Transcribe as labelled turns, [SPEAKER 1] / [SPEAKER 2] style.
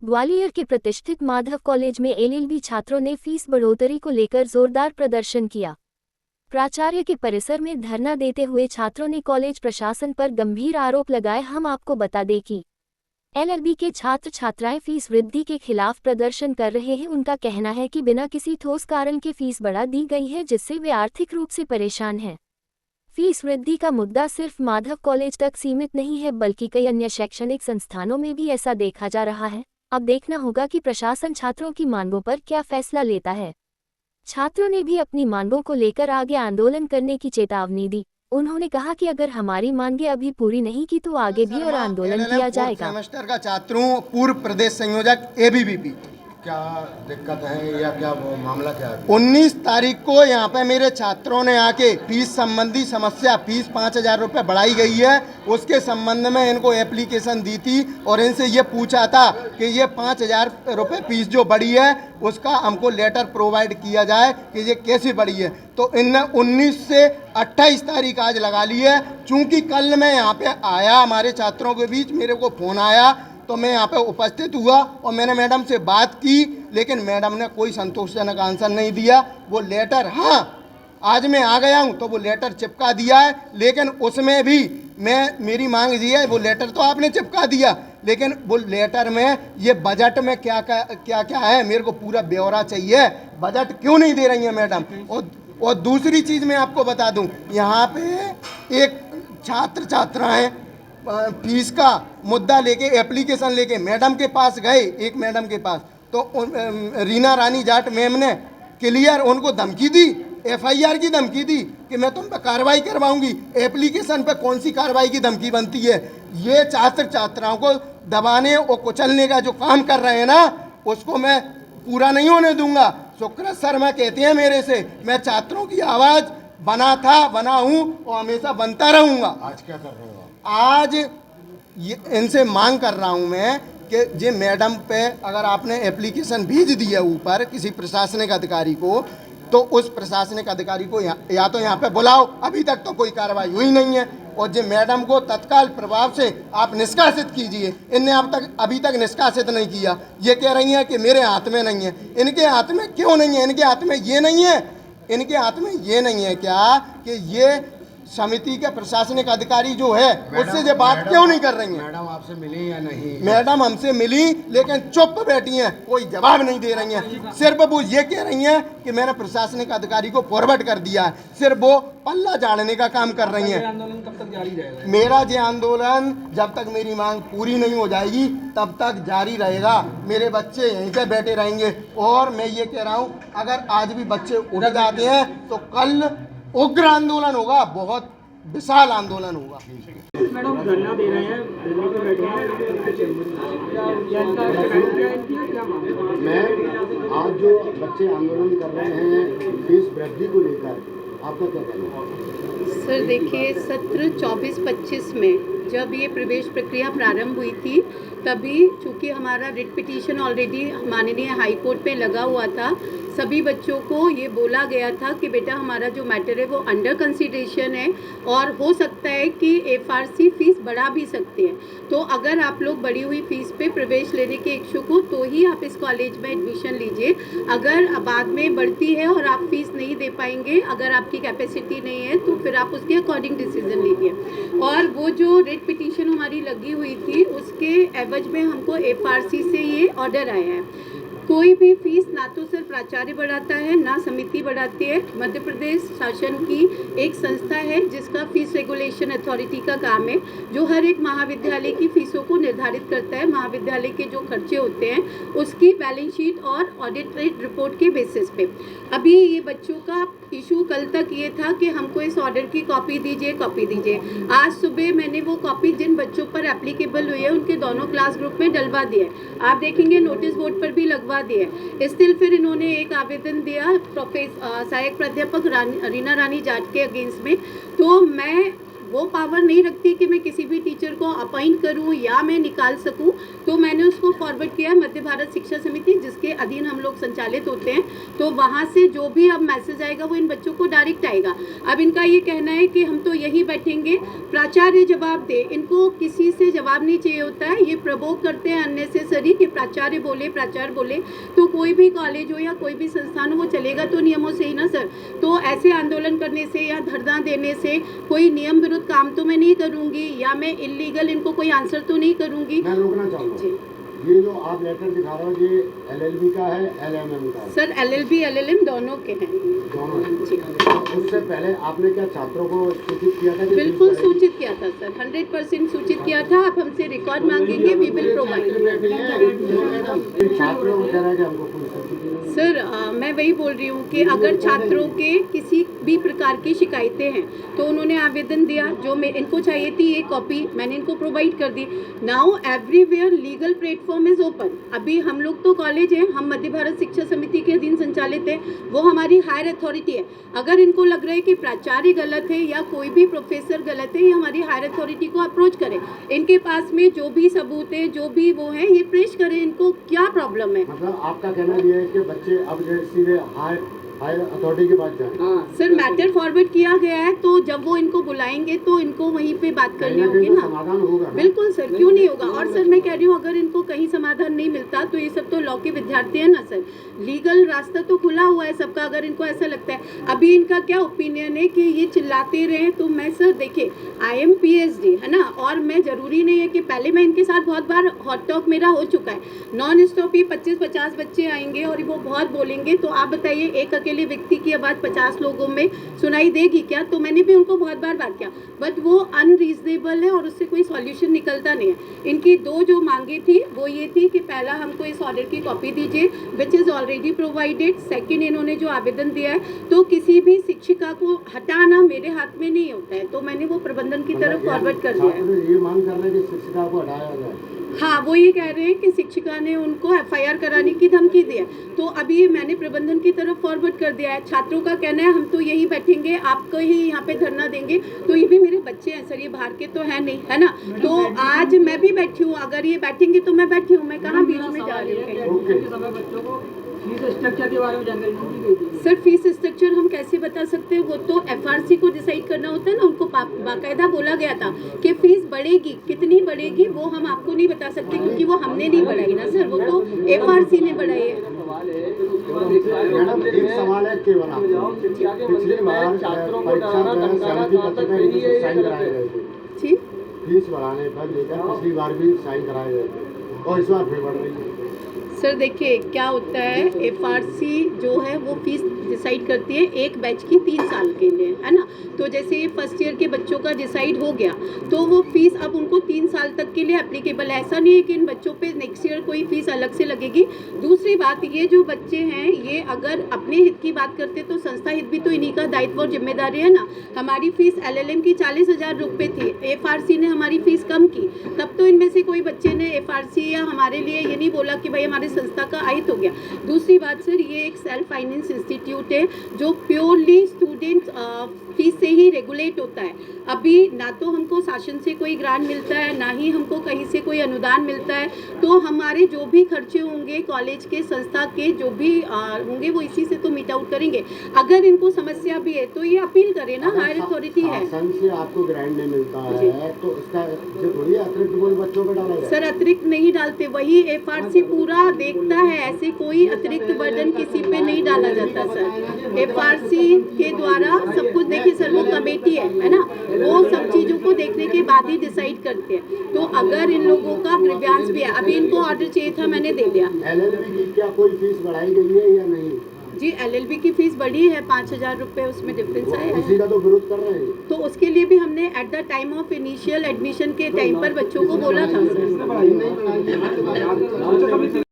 [SPEAKER 1] ग्वालियर के प्रतिष्ठित माधव कॉलेज में एलएलबी छात्रों ने फीस बढ़ोतरी को लेकर जोरदार प्रदर्शन किया। प्राचार्य के परिसर में धरना देते हुए छात्रों ने कॉलेज प्रशासन पर गंभीर आरोप लगाए। हम आपको बता दें कि एलएलबी के छात्र छात्राएं फीस वृद्धि के खिलाफ प्रदर्शन कर रहे हैं। उनका कहना है कि बिना किसी ठोस कारण के फीस बढ़ा दी गई है, जिससे वे आर्थिक रूप से परेशान हैं। फीस वृद्धि का मुद्दा सिर्फ माधव कॉलेज तक सीमित नहीं है, बल्कि कई अन्य शैक्षणिक संस्थानों में भी ऐसा देखा जा रहा है। अब देखना होगा कि प्रशासन छात्रों की मांगों पर क्या फैसला लेता है। छात्रों ने भी अपनी मांगों को लेकर आगे आंदोलन करने की चेतावनी दी। उन्होंने कहा कि अगर हमारी मांगें अभी पूरी नहीं की तो आगे भी और आंदोलन किया जाएगा।
[SPEAKER 2] सेमेस्टर का छात्र हूँ, पूर्व प्रदेश संयोजक एबीवीपी।
[SPEAKER 3] क्या दिक्कत है या क्या वो मामला क्या है?
[SPEAKER 2] 19 तारीख को यहाँ पे मेरे छात्रों ने आके फीस संबंधी समस्या, फीस 5,000 रुपये बढ़ाई गई है, उसके संबंध में इनको एप्लीकेशन दी थी और इनसे ये पूछा था कि ये 5,000 रुपये फीस जो बढ़ी है उसका हमको लेटर प्रोवाइड किया जाए कि ये कैसे बढ़ी है। तो इनने 19 से 28 तारीख आज लगा ली है। चूँकि कल मैं यहाँ पे आया, हमारे छात्रों के बीच मेरे को फ़ोन आया तो मैं यहाँ पे उपस्थित हुआ और मैंने मैडम से बात की, लेकिन मैडम ने कोई संतोषजनक आंसर नहीं दिया। वो लेटर, हाँ आज मैं आ गया हूँ तो वो लेटर चिपका दिया है, लेकिन उसमें भी मैं मेरी मांग दी है, वो लेटर तो आपने चिपका दिया, लेकिन वो लेटर में ये बजट में क्या क्या क्या है मेरे को पूरा ब्यौरा चाहिए। बजट क्यों नहीं दे रही है मैडम? और दूसरी चीज़ मैं आपको बता दूँ, यहाँ पे एक छात्र छात्राएँ फीस का मुद्दा लेके एप्लीकेशन लेके मैडम के पास गए, एक मैडम के पास, तो रीना रानी जाट मैम ने क्लियर उनको धमकी दी, एफआईआर की धमकी दी कि मैं तुम पर कार्रवाई करवाऊंगी। एप्लीकेशन पे कौन सी कार्रवाई की धमकी बनती है? ये छात्र छात्राओं को दबाने और कुचलने का जो काम कर रहे हैं ना, उसको मैं पूरा नहीं होने दूंगा। सुकृत शर्मा कहते हैं मेरे से, मैं छात्रों की आवाज़ बना था, बना हूँ और हमेशा बनता रहूँगा।
[SPEAKER 3] आज क्या कर रहे हो?
[SPEAKER 2] आज ये इनसे मांग कर रहा हूं मैं कि जे मैडम पे अगर आपने एप्लीकेशन भेज दी है ऊपर किसी प्रशासनिक अधिकारी को, तो उस प्रशासनिक अधिकारी को या तो यहाँ पे बुलाओ। अभी तक तो कोई कार्रवाई हुई नहीं है और जे मैडम को तत्काल प्रभाव से आप निष्कासित कीजिए। इनने अभी तक निष्कासित नहीं किया। ये कह रही हैं कि मेरे हाथ में नहीं है। इनके हाथ में क्यों नहीं है? इनके हाथ में ये नहीं है, इनके हाथ में ये नहीं है क्या कि ये समिति के प्रशासनिक अधिकारी जो है उससे ये बात क्यों नहीं कर रही हैं?
[SPEAKER 3] मैडम आपसे मिली या नहीं?
[SPEAKER 2] मैडम हमसे मिली, लेकिन चुप बैठी हैं, कोई जवाब नहीं दे रही हैं। सिर्फ वो ये कह रही हैं कि मैंने प्रशासनिक अधिकारी को फॉरवर्ड कर दिया है। सिर्फ वो पल्ला झाड़ने का काम कर रही हैं।
[SPEAKER 4] आंदोलन कब तक जारी रहेगा?
[SPEAKER 2] मेरा ये आंदोलन जब तक मेरी मांग पूरी नहीं हो जाएगी तब तक जारी रहेगा। मेरे बच्चे यहीं पे बैठे रहेंगे और मैं ये कह रहा हूँ, अगर आज भी बच्चे उठ जाते हैं तो कल उग्र आंदोलन होगा, बहुत विशाल आंदोलन होगा।
[SPEAKER 4] मैडम धरना दे रहे हैं, दिल्ली में बैठे हैं,
[SPEAKER 3] मैं आज जो बच्चे आंदोलन कर रहे हैं फीस वृद्धि को लेकर, आपका क्या कहना है?
[SPEAKER 5] सर देखिए, सत्र 24-25 में जब ये प्रवेश प्रक्रिया प्रारंभ हुई थी, तभी चूँकि हमारा रिट पिटीशन ऑलरेडी माननीय हाई कोर्ट पे लगा हुआ था, सभी बच्चों को ये बोला गया था कि बेटा हमारा जो मैटर है वो अंडर कंसिडरेशन है और हो सकता है कि एफआरसी फीस बढ़ा भी सकते हैं। तो अगर आप लोग बढ़ी हुई फीस पे प्रवेश लेने के इच्छुक हो तो ही आप इस कॉलेज में एडमिशन लीजिए। अगर बाद में बढ़ती है और आप फीस नहीं दे पाएंगे, अगर आपकी कैपेसिटी नहीं है, तो फिर आप उसके अकॉर्डिंग डिसीजन लीजिए। और वो जो रिट पिटीशन हमारी लगी हुई थी उसके एवज में हमको एफआरसी से ये ऑर्डर आया है। कोई भी फीस ना तो सिर्फ प्राचार्य बढ़ाता है, ना समिति बढ़ाती है। मध्य प्रदेश शासन की एक संस्था है जिसका फीस रेगुलेशन अथॉरिटी का काम है, जो हर एक महाविद्यालय की फीसों को निर्धारित करता है। महाविद्यालय के जो खर्चे होते हैं उसकी बैलेंस शीट और ऑडिटेड रिपोर्ट के बेसिस पे। अभी ये बच्चों का इशू कल तक ये था कि हमको इस ऑर्डर की कॉपी दीजिए। आज सुबह मैंने वो कॉपी जिन बच्चों पर एप्लीकेबल हुई है उनके दोनों क्लास ग्रुप में डलवा दिया है। आप देखेंगे नोटिस बोर्ड पर भी लगवा दिया। स्टिल फिर इन्होंने एक आवेदन दिया सहायक प्राध्यापक रीना रानी जाट के अगेंस्ट में। तो मैं वो पावर नहीं रखती कि मैं किसी भी टीचर को अपॉइंट करूं या मैं निकाल सकूं, तो मैंने उसको फॉरवर्ड किया मध्य मध्य भारत शिक्षा समिति जिसके अधीन हम लोग संचालित होते हैं, तो वहाँ से जो भी अब मैसेज आएगा वो इन बच्चों को डायरेक्ट आएगा। अब इनका ये कहना है कि हम तो यही बैठेंगे, प्राचार्य जवाब दे, इनको किसी से जवाब नहीं चाहिए होता है। ये प्रवोक करते हैं अननेसेसरी कि प्राचार्य बोले, तो कोई भी कॉलेज हो या कोई भी संस्थान हो वो चलेगा तो नियमों से ही ना सर। तो ऐसे आंदोलन करने से या धरना देने से कोई नियम विरुद्ध काम तो मैं नहीं करूँगी, या मैं इलीगल इनको कोई आंसर तो नहीं करूँगी।
[SPEAKER 3] मैं रोकना चाहूँगा, ये जो आप लेटर दिखा रहे हो ये LLB का है, LMM का है?
[SPEAKER 5] सर LLB LLM दोनों के हैं।
[SPEAKER 3] दोनों हैं। उससे पहले आपने क्या छात्रों को सूचित किया था?
[SPEAKER 5] बिल्कुल सूचित किया था सर, 100% सूचित किया था। आप हमसे रिकॉर्ड मांगेंगे, वी विल प्रोवाइड।
[SPEAKER 3] छात्रों को कह रहा है कि हमको कोई सूचित नहीं।
[SPEAKER 5] सर मैं वही बोल रही हूँ कि अगर छात्रों के किसी भी प्रकार की शिकायतें हैं तो उन्होंने आवेदन दिया, जो मैं इनको चाहिए थी ये कॉपी मैंने इनको प्रोवाइड कर दी। Now everywhere legal platform is open. अभी हम लोग तो कॉलेज हैं, हम मध्य भारत शिक्षा समिति के अधीन संचालित है, वो हमारी हायर अथॉरिटी है। अगर इनको लग रहा है कि प्राचार्य गलत है या कोई भी प्रोफेसर गलत है, ये हमारी हायर अथॉरिटी को अप्रोच करें। इनके पास में जो भी सबूत है, जो भी वो है, ये पेश करें। इनको क्या प्रॉब्लम है?
[SPEAKER 3] मतलब आपका कहना ये है कि बच्चे अब सीधे हायर अथॉरिटी के पास जाएं?
[SPEAKER 5] सर मैटर फॉरवर्ड किया गया है, तो जब वो इनको बुलाएंगे तो इनको वहीं पे बात करनी होगी ना।
[SPEAKER 3] समाधान होगा?
[SPEAKER 5] बिल्कुल सर, क्यों नहीं होगा। और सर मैं कह रही हूँ अगर इनको कहीं समाधान नहीं मिलता तो ये सब तो लॉ के विद्यार्थी है ना सर, लीगल रास्ता तो खुला हुआ है सबका। अगर इनको ऐसा लगता है, अभी इनका क्या ओपिनियन है कि ये चिल्लाते रहे, तो मैं सर देखिए IM PhD है ना, और मैं जरूरी नहीं है कि पहले मैं इनके साथ बहुत बार हॉट टॉक मेरा हो चुका है, नॉन स्टॉप ही 25-50 बच्चे आएंगे और वो बहुत बोलेंगे। तो आप बताइए एक अकेले व्यक्ति की आवाज़ 50 लोगों में सुनाई देगी क्या? तो मैंने भी उनको बहुत बार बात किया, बट वो अनरीजनेबल है और उससे कोई सॉल्यूशन निकलता नहीं है। इनकी दो जो मांगे थी वो ये थी कि पहला हमको इस ऑर्डर की कॉपी दीजिए which is already provided. Second इन्होंने जो आवेदन दिया है, तो किसी भी शिक्षिका को हटाना मेरे हाथ में नहीं होता है, तो मैंने वो प्रबंधन की तरफ फॉरवर्ड कर दिया है।
[SPEAKER 3] ये मांग कर रहे हैं कि शिक्षिका को हटाया जाए?
[SPEAKER 5] हाँ, वो ये कह रहे हैं कि शिक्षिका ने उनको FIR कराने की धमकी दी है, तो अभी मैंने प्रबंधन की तरफ फॉरवर्ड कर दिया है। छात्रों का कहना है हम तो यही बैठेंगे, आपको ही यहाँ पे धरना देंगे। तो ये भी मेरे बच्चे हैं सर, ये बाहर के तो है नहीं, है ना। तो आज मैं भी बैठी हूँ, अगर ये बैठेंगे तो मैं बैठी हूँ, मैं कहाँ बीच में जा रही हूँ।
[SPEAKER 4] फीस स्ट्रक्चर के बारे में जानकारी दी गई थी।
[SPEAKER 5] सर फीस स्ट्रक्चर हम कैसे बता सकते हैं, वो तो FRC को डिसाइड करना होता है ना। उनको बाकायदा बोला गया था कि फीस बढ़ेगी, कितनी बढ़ेगी वो हम आपको नहीं बता सकते, क्योंकि वो हमने नहीं बढ़ाई ना सर, वो तो FRC ने बढ़ाई है।
[SPEAKER 3] मैडम एक सवाल है केवल आपको, पिछली बार परीक्षा में सहमति पत्र में साइन कराए गए थे,
[SPEAKER 5] जी
[SPEAKER 3] फीस बढ़ाने पर लेकर पिछली बार भी साइन कराए गए थे और इस बार फिर बढ़ रही है।
[SPEAKER 5] सर देखिए क्या होता है, FRC जो है वो फीस डिसाइड करती है एक बैच की 3 साल के लिए, है ना। तो जैसे ये फर्स्ट ईयर के बच्चों का डिसाइड हो गया, तो वो फीस अब उनको 3 साल तक के लिए एप्लीकेबल है। ऐसा नहीं है कि इन बच्चों पे नेक्स्ट ईयर कोई फीस अलग से लगेगी। दूसरी बात, ये जो बच्चे हैं ये अगर अपने हित की बात करते तो संस्था हित भी तो इन्हीं का दायित्व और जिम्मेदारी है ना। हमारी फीस LLM की 40,000 रुपये थी, FRC ने हमारी फीस कम की, तब तो इनमें से कोई बच्चे ने FRC या हमारे लिए ये नहीं बोला कि भाई हमारे संस्था का आहित हो गया। दूसरी बात सर, ये एक सेल्फ फाइनेंस इंस्टीट्यूट है जो प्योरली स्टूडेंट फीस से ही रेगुलेट होता है। अभी ना तो हमको शासन से कोई ग्रांट मिलता है, ना ही हमको कहीं से कोई अनुदान मिलता है। तो हमारे जो भी खर्चे होंगे कॉलेज के, संस्था के जो भी होंगे, वो इसी से तो मीट आउट करेंगे। अगर इनको समस्या भी है तो ये अपील करें ना, हायर अथॉरिटी है।
[SPEAKER 3] शासन से आपको ग्रांट नहीं मिलता है तो इसका जो थोड़ी अतिरिक्त बोल बच्चों पर डाला जाए?
[SPEAKER 5] सर अतिरिक्त नहीं डालते, वही FRC पूरा देखता है, ऐसे कोई अतिरिक्त बर्डन किसी पे नहीं डाला जाता सर। FRC के द्वारा सब कुछ देखिए सर, वो कमेटी है ना, वो सब चीज़ों को देखने के बाद ही डिसाइड करते हैं। तो अगर इन लोगों का ग्रीवियंस भी है, अभी इनको ऑर्डर चाहिए था, मैंने दे दिया।
[SPEAKER 3] LLB की क्या कोई फीस बढ़ाई गई है या नहीं?
[SPEAKER 5] जी LLB की फीस बढ़ी है 5,000 रुपये, उसमें डिफरेंस आया है।
[SPEAKER 3] उसी का तो विरोध कर रहे हैं।
[SPEAKER 5] तो उसके लिए भी हमने at the time of initial admission के टाइम पर बच्चों को बोला था सर।